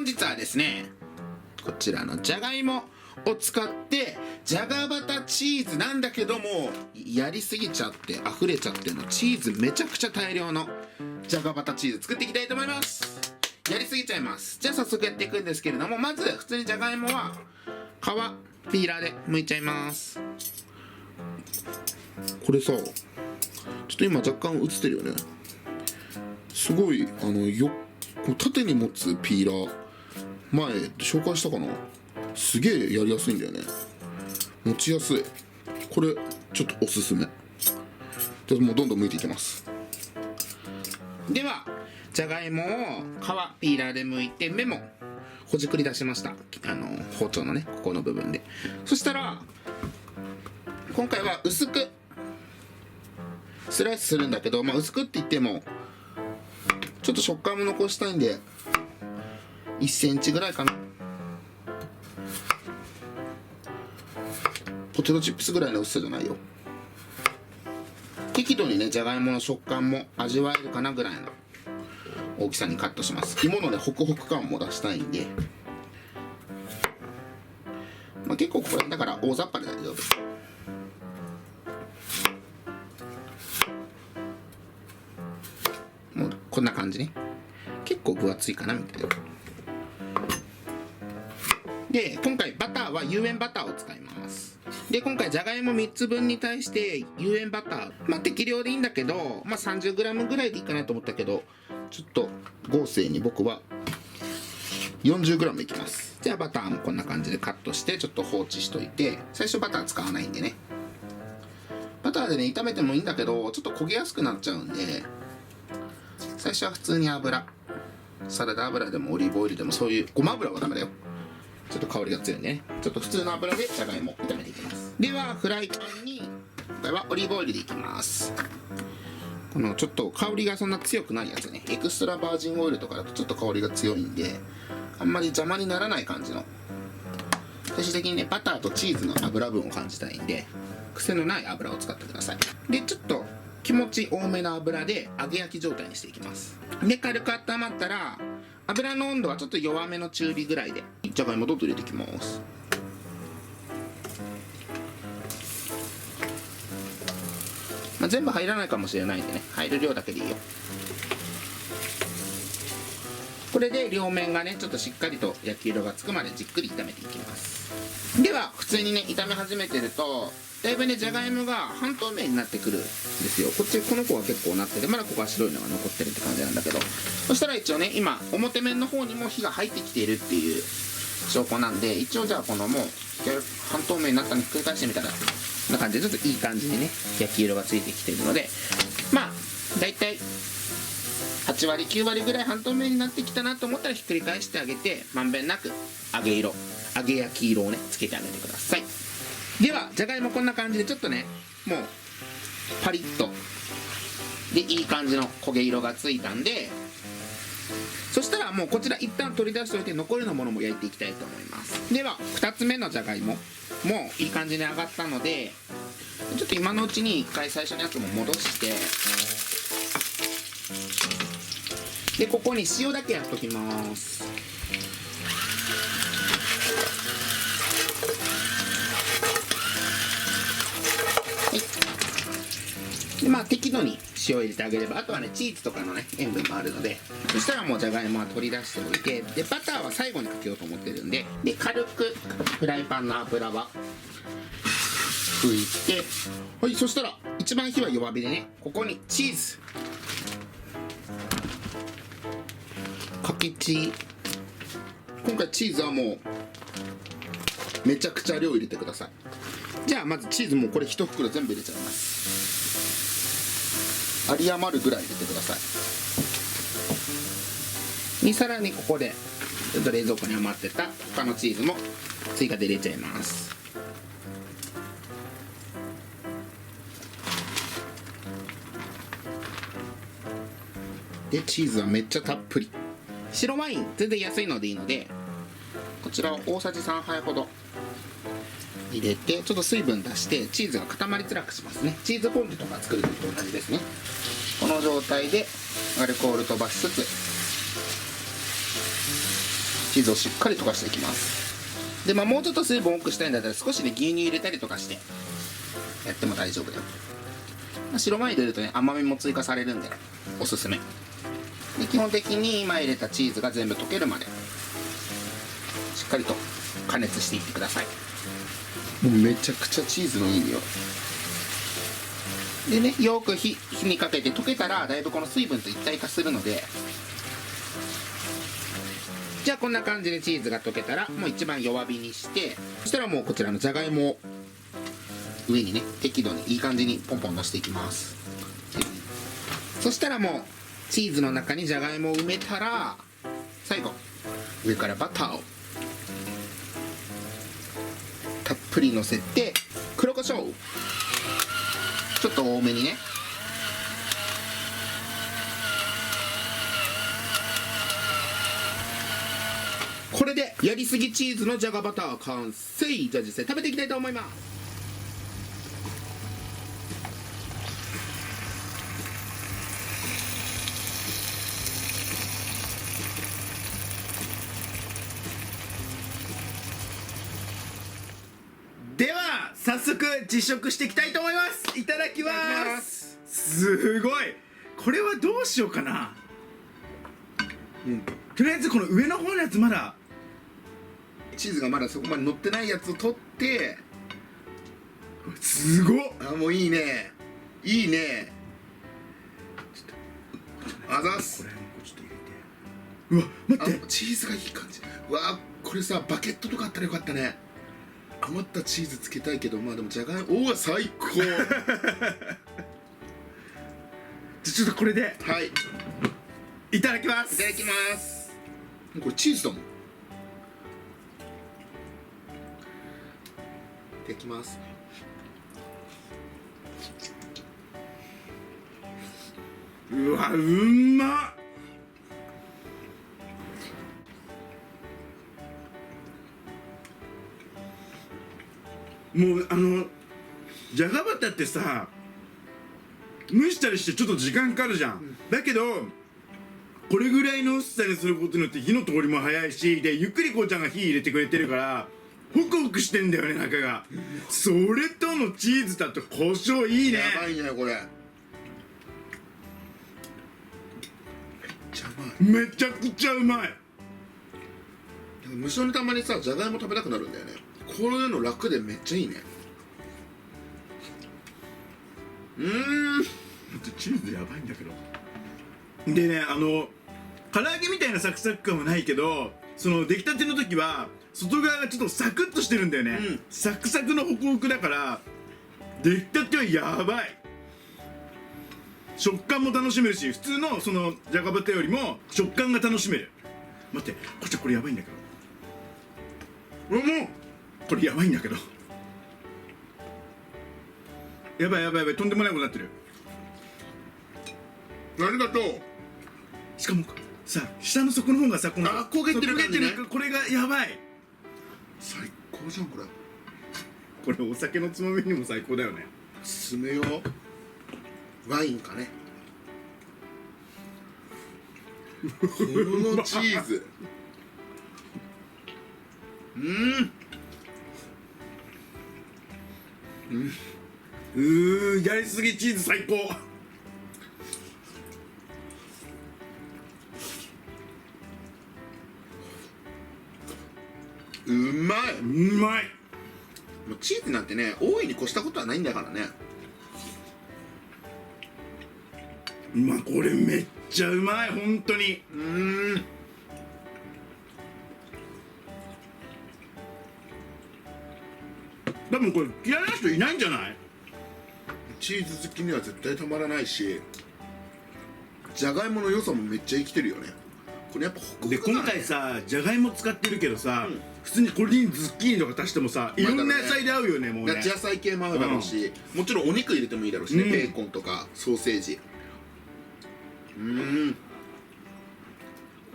日はですね、こちらのじゃがいもを使ってじゃがバタチーズなんだけども、やりすぎちゃって溢れちゃってのチーズめちゃくちゃ大量のじゃがバタチーズ作っていきたいと思います。やりすぎちゃいます。じゃあ早速やっていくんですけれども、まず普通にじゃがいもは皮ピーラーで剥いちゃいます。これさ、ちょっと今若干映ってるよね。すごい縦に持つピーラー前紹介したかな。すげえやりやすいんだよね。持ちやすい。これちょっとおすすめで、もうどんどん剥いていきます。ではじゃがいもを皮ピーラーで剥いて、目もほじくり出しました。包丁のね、ここの部分で。そしたら今回は薄くスライスするんだけど、薄くって言ってもちょっと食感も残したいんで1センチぐらいかな。ポテトチップスぐらいの薄さじゃないよ。適度にね、じゃがいもの食感も味わえるかなぐらいの大きさにカットします。芋のね、ホクホク感も出したいんで、結構これだから大雑把で大丈夫。もうこんな感じね。結構分厚いかなみたいな。で、今回バターは有塩バターを使います。で、今回じゃがいも3つ分に対して有塩バター、適量でいいんだけど、30g ぐらいでいいかなと思ったけど、ちょっと合成に僕は 40g いきます。じゃあバターもこんな感じでカットしてちょっと放置しといて、最初バター使わないんでね。バターでね、炒めてもいいんだけど、ちょっと焦げやすくなっちゃうんで、最初は普通に油、サラダ油でもオリーブオイルでも、そういうごま油はダメだよ。ちょっと香りが強いんでね、ちょっと普通の油でじゃがいも炒めていきます。ではフライパンに今回はオリーブオイルでいきます。このちょっと香りがそんな強くないやつね、エクストラバージンオイルとかだとちょっと香りが強いんで、あんまり邪魔にならない感じの、最終的にね、バターとチーズの油分を感じたいんで癖のない油を使ってください。で、ちょっと気持ち多めの油で揚げ焼き状態にしていきます。で、軽く温まったら油の温度はちょっと弱めの中火ぐらいでじゃがいもどんどん入れていきます。全部入らないかもしれないんでね、入る量だけでいいよ。これで両面がね、ちょっとしっかりと焼き色がつくまでじっくり炒めていきます。では普通にね、炒め始めてるとだいぶね、じゃがいもが半透明になってくるんですよ。この子は結構なってて、まだここは白いのが残ってるって感じなんだけど、そしたら一応ね、今表面の方にも火が入ってきているっていう証拠なんで、一応じゃあこのもう半透明になったのをひっくり返してみたら、こんな感じでちょっといい感じにね、焼き色がついてきてるので、だいたい8割9割ぐらい半透明になってきたなと思ったらひっくり返してあげて、まんべんなく揚げ焼き色をね、つけてあげてください。ではじゃがいもこんな感じでちょっとね、もうパリッとでいい感じの焦げ色がついたんで、そしたらもうこちら一旦取り出しておいて、残りのものも焼いていきたいと思います。では2つ目のじゃがいももいい感じに揚がったので、ちょっと今のうちに1回最初のやつも戻して、でここに塩だけやっときます。で適度に塩を入れてあげれば、あとはね、チーズとかのね、塩分もあるので、そしたらもうじゃがいもは取り出しておいて、でバターは最後にかけようと思ってるんで、軽くフライパンの油は拭いて、はい、そしたら一番火は弱火でね、ここにチーズかけチ今回チーズはもうめちゃくちゃ量入れてください。じゃあまずチーズもこれ1袋全部入れちゃいます。有り余るぐらい入れてください。さらにここでちょっと冷蔵庫に余ってた他のチーズも追加で入れちゃいます。でチーズはめっちゃたっぷり。白ワイン全然安いのでいいので、こちらを大さじ3杯ほど入れて、ちょっと水分出してチーズが固まりづらくしますね。チーズフォンデュとか作る時と同じですね。この状態でアルコール飛ばしつつチチーズをしっかり溶かしていきます。で、もうちょっと水分多くしたいんだったら少しね牛乳入れたりとかしてやっても大丈夫だよ。白ワイン入れるとね甘みも追加されるんでおすすめで、基本的に今入れたチーズが全部溶けるまでしっかりと加熱していってください。もうめちゃくちゃチーズのいい匂いでね、よく火にかけて溶けたらだいぶこの水分と一体化するので、じゃあこんな感じでチーズが溶けたらもう一番弱火にして、そしたらもうこちらのじゃがいもを上にね適度にいい感じにポンポンのしていきます。そしたらもうチーズの中にじゃがいもを埋めたら、最後上からバターをたっぷりのせて、黒胡椒ちょっと多めにね、これでやりすぎチーズのじゃがバター完成。じゃあ実際食べていきたいと思います。では早速実食していきたいと思います。いただきます。すごい、これはどうしようかな。とりあえずこの上の方のやつまだチーズがまだそこまで乗ってないやつを取って、すごっ。あ、もういいねいいね。あざっす。これもちょっと入れて。うわ待って、チーズがいい感じ。うわ、これさバケットとかあったらよかったね。余ったチーズつけたいけど、まあでもじゃがいも、おお最高ちょっとこれではいいただきます。いただきます。これチーズだもん。いただきます。うわ、うんまっ。もうじゃがバターってさ、蒸したりしてちょっと時間かかるじゃん、だけどこれぐらいの薄さにすることによって火の通りも早いし、でゆっくりこうちゃんが火入れてくれてるからホクホクしてんだよね中が。それとのチーズだと胡椒いいね。やばいねこれ。めちゃくちゃうまい。無性にたまにさじゃがいも食べたくなるんだよね。こういうの楽でめっちゃいいね。チーズやばいんだけど。でね、唐揚げみたいなサクサク感はないけど、その出来たての時は外側がちょっとサクッとしてるんだよね、サクサクのホクホクだから出来たてはやばい。食感も楽しめるし、普通のそのじゃがバターよりも食感が楽しめる。待って、こっちはこれやばいんだけど、これやばいんだけど、やばいやばいやばい、とんでもないことになってる。ありがとう。しかもさ、下の底の方がさ、この焦げてる感じね。これがやばい。最高じゃんこれ。これお酒のつまみにも最高だよね。進めよう。ワインかね。このチーズやりすぎチーズ最高。うまい。うまい。もうチーズなんてね大いに越したことはないんだからね。これめっちゃうまい本当に。多分これ嫌いな人いないんじゃない？チーズ好きには絶対たまらないし、じゃがいもの良さもめっちゃ生きてるよね。これやっぱホクホクだね。で今回さじゃがいも使ってるけどさ、普通にこれにズッキーニとか足してもさ、いろんな野菜で合うよね。もうね夏野菜系も合うだろうし、もちろんお肉入れてもいいだろうしね、ベーコンとかソーセージ。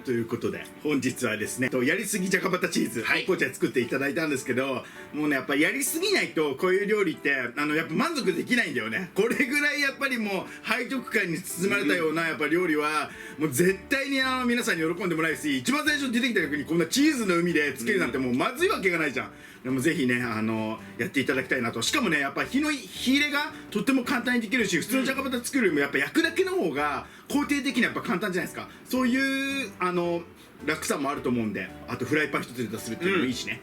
ということで本日はですねやりすぎじゃがバタチーズこうちゃん作っていただいたんですけど、もうねやっぱやりすぎないとこういう料理ってやっぱ満足できないんだよね。これぐらいやっぱりもう背徳感に包まれたようなやっぱ料理はもう絶対に皆さんに喜んでもらえるし、一番最初に出てきた時にこんなチーズの海でつけるなんてもうまずいわけがないじゃん。でもぜひねやっていただきたいなと。しかもねやっぱ火入れがとっても簡単にできるし、普通のじゃがバタ作るよりもやっぱ焼くだけの方が工程的にやっぱ簡単じゃないですか。そういう楽さもあると思うんで、あとフライパン一つで出せるっていうのもいいしね、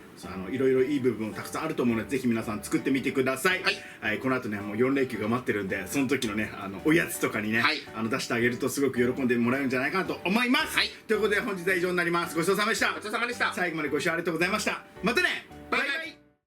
いろいろいい部分もたくさんあると思うのでぜひ皆さん作ってみてください。はい、この後ねもう4連休が待ってるんで、その時のねおやつとかにね、出してあげるとすごく喜んでもらえるんじゃないかなと思います。ということで本日は以上になります。ごちそうさまでした。ごちそうさまでした。最後までご視聴ありがとうございました。またね。